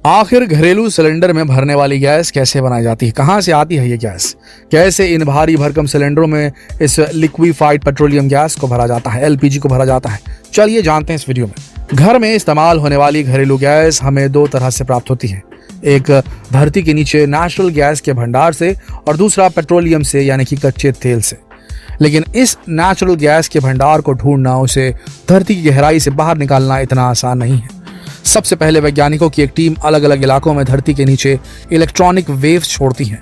आखिर घरेलू सिलेंडर में भरने वाली गैस कैसे बनाई जाती है, कहाँ से आती है ये गैस, कैसे इन भारी भरकम सिलेंडरों में इस लिक्विफाइड पेट्रोलियम गैस को भरा जाता है, एलपीजी को भरा जाता है, चलिए जानते हैं इस वीडियो में। घर में इस्तेमाल होने वाली घरेलू गैस हमें दो तरह से प्राप्त होती है, एक धरती के नीचे नेचुरल गैस के भंडार से और दूसरा पेट्रोलियम से यानी कि कच्चे तेल से। लेकिन इस नेचुरल गैस के भंडार को ढूंढना, उसे धरती की गहराई से बाहर निकालना इतना आसान नहीं है। सबसे पहले वैज्ञानिकों की एक टीम अलग अलग इलाकों में धरती के नीचे इलेक्ट्रॉनिक वेव्स छोड़ती है,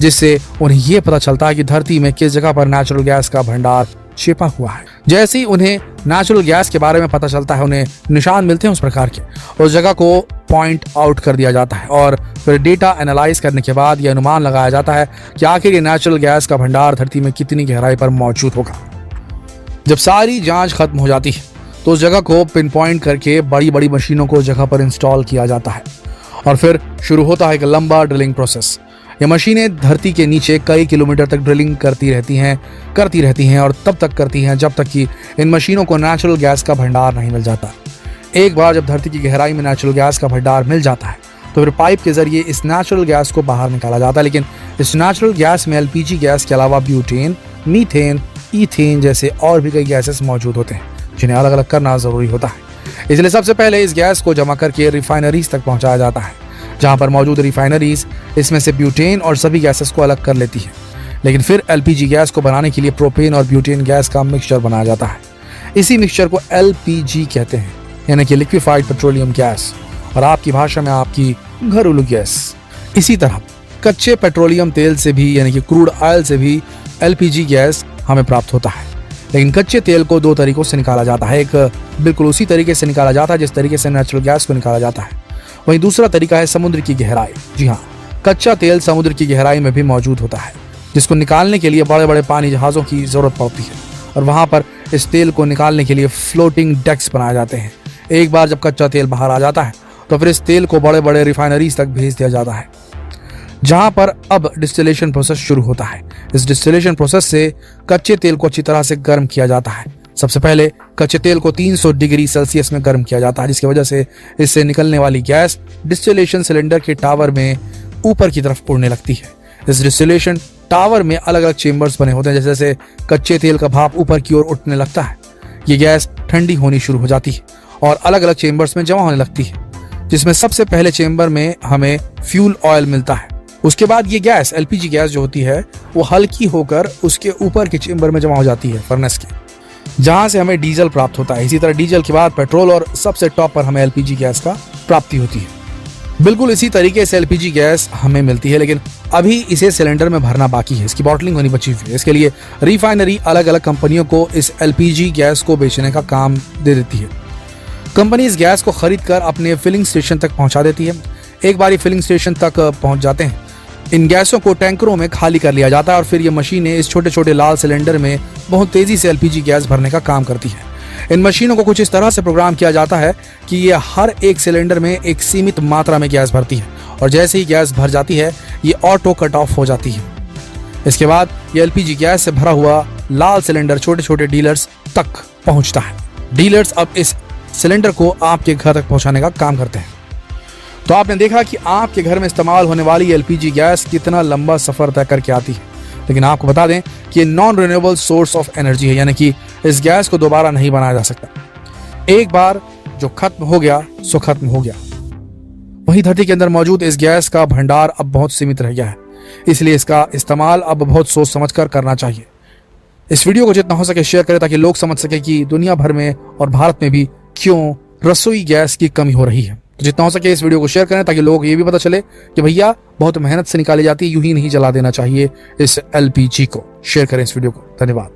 जिससे उन्हें यह पता चलता है कि धरती में किस जगह पर नेचुरल गैस का भंडार छिपा हुआ है। जैसे ही उन्हें नेचुरल गैस के बारे में पता चलता है, उन्हें निशान मिलते हैं उस प्रकार के, उस जगह को पॉइंट आउट कर दिया जाता है और फिर डेटा एनालाइज करने के बाद यह अनुमान लगाया जाता है कि आखिर ये नेचुरल गैस का भंडार धरती में कितनी गहराई पर मौजूद होगा। जब सारी जांच खत्म हो जाती है तो उस जगह को पिन पॉइंट करके बड़ी बड़ी मशीनों को उस जगह पर इंस्टॉल किया जाता है और फिर शुरू होता है एक लंबा ड्रिलिंग प्रोसेस। ये मशीनें धरती के नीचे कई किलोमीटर तक ड्रिलिंग करती रहती हैं और तब तक करती हैं जब तक कि इन मशीनों को नेचुरल गैस का भंडार नहीं मिल जाता। एक बार जब धरती की गहराई में नेचुरल गैस का भंडार मिल जाता है तो फिर पाइप के जरिए इस नेचुरल गैस को बाहर निकाला जाता है। लेकिन इस नेचुरल गैस में एलपीजी गैस के अलावा ब्यूटेन, मीथेन, ईथेन जैसे और भी कई गैसेस मौजूद होते हैं, जिन्हें अलग अलग करना जरूरी होता है। इसलिए सबसे पहले इस गैस को जमा करके रिफाइनरीज तक पहुंचाया जाता है, जहां पर मौजूद रिफाइनरीज इसमें से ब्यूटेन और सभी गैसेस को अलग कर लेती है। लेकिन फिर एलपीजी गैस को बनाने के लिए प्रोपेन और ब्यूटेन गैस का मिक्सचर बनाया जाता है। इसी मिक्सचर को एलपीजी कहते हैं, यानी कि लिक्विफाइड पेट्रोलियम गैस, और आपकी भाषा में आपकी घरेलू गैस। इसी तरह कच्चे पेट्रोलियम तेल से भी यानी कि क्रूड ऑयल से भी एलपीजी गैस हमें प्राप्त होता है। लेकिन कच्चे तेल को दो तरीकों से निकाला जाता है। एक बिल्कुल उसी तरीके से निकाला जाता है जिस तरीके से नेचुरल गैस को निकाला जाता है। वहीं दूसरा तरीका है समुद्र की गहराई। जी हाँ, कच्चा तेल समुद्र की गहराई में भी मौजूद होता है, जिसको निकालने के लिए बड़े बड़े पानी जहाज़ों की ज़रूरत पड़ती है और वहाँ पर इस तेल को निकालने के लिए फ्लोटिंग डेक्स बनाए जाते हैं। एक बार जब कच्चा तेल बाहर आ जाता है तो फिर इस तेल को बड़े बड़े रिफाइनरीज तक भेज दिया जाता है, जहां पर अब डिस्टिलेशन प्रोसेस शुरू होता है। इस डिस्टिलेशन प्रोसेस से कच्चे तेल को अच्छी तरह से गर्म किया जाता है। सबसे पहले कच्चे तेल को 300 डिग्री सेल्सियस में गर्म किया जाता है, जिसकी वजह से इससे निकलने वाली गैस डिस्टिलेशन सिलेंडर के टावर में ऊपर की तरफ उड़ने लगती है। इस डिस्टिलेशन टावर में अलग अलग चेम्बर्स बने होते हैं। जैसे जैसे कच्चे तेल का भाप ऊपर की ओर उठने लगता है, ये गैस ठंडी होनी शुरू हो जाती है और अलग अलग चेम्बर्स में जमा होने लगती है, जिसमें सबसे पहले चेम्बर में हमें फ्यूल ऑयल मिलता है। उसके बाद ये गैस एलपीजी गैस जो होती है वो हल्की होकर उसके ऊपर के चेम्बर में जमा हो जाती है फर्नेस के, जहां से हमें डीजल प्राप्त होता है। इसी तरह डीजल के बाद पेट्रोल और सबसे टॉप पर हमें एलपीजी गैस का प्राप्ति होती है। बिल्कुल इसी तरीके से एलपीजी गैस हमें मिलती है, लेकिन अभी इसे सिलेंडर में भरना बाकी है, इसकी बॉटलिंग होनी बची हुई है। इसके लिए रिफाइनरी अलग अलग कंपनियों को इस एलपीजी गैस को बेचने का काम दे देती है। कंपनी इस गैस को खरीद कर अपने फिलिंग स्टेशन तक पहुंचा देती है। एक बार फिलिंग स्टेशन तक पहुंच जाते हैं, इन गैसों को टैंकरों में खाली कर लिया जाता है और फिर ये मशीनें इस छोटे छोटे लाल सिलेंडर में बहुत तेजी से एलपीजी गैस भरने का काम करती है। इन मशीनों को कुछ इस तरह से प्रोग्राम किया जाता है कि ये हर एक सिलेंडर में एक सीमित मात्रा में गैस भरती है और जैसे ही गैस भर जाती है ये ऑटो कट ऑफ हो जाती है। इसके बाद ये एलपीजी गैस से भरा हुआ लाल सिलेंडर छोटे छोटे डीलर्स तक पहुंचता है। डीलर्स अब इस सिलेंडर को आपके घर तक पहुंचाने का काम करते हैं। तो आपने देखा कि आपके घर में इस्तेमाल होने वाली एलपीजी गैस कितना लंबा सफर तय करके आती है। लेकिन आपको बता दें कि ये non renewable source of energy है, यानी कि इस गैस को दोबारा नहीं बनाया जा सकता। एक बार जो खत्म हो गया सो खत्म हो गया। वहीं धरती के अंदर मौजूद इस गैस का भंडार अब बहुत सीमित रह गया है, इसलिए इसका इस्तेमाल अब बहुत सोच समझ कर करना चाहिए। इस वीडियो को जितना हो सके शेयर करें ताकि लोग समझ सके कि दुनिया भर में और भारत में भी क्यों रसोई गैस की कमी हो रही है। तो जितना हो सके इस वीडियो को शेयर करें ताकि लोग ये भी पता चले कि भैया बहुत मेहनत से निकाली जाती है, यूं ही नहीं जला देना चाहिए इस एलपीजी को। शेयर करें इस वीडियो को। धन्यवाद।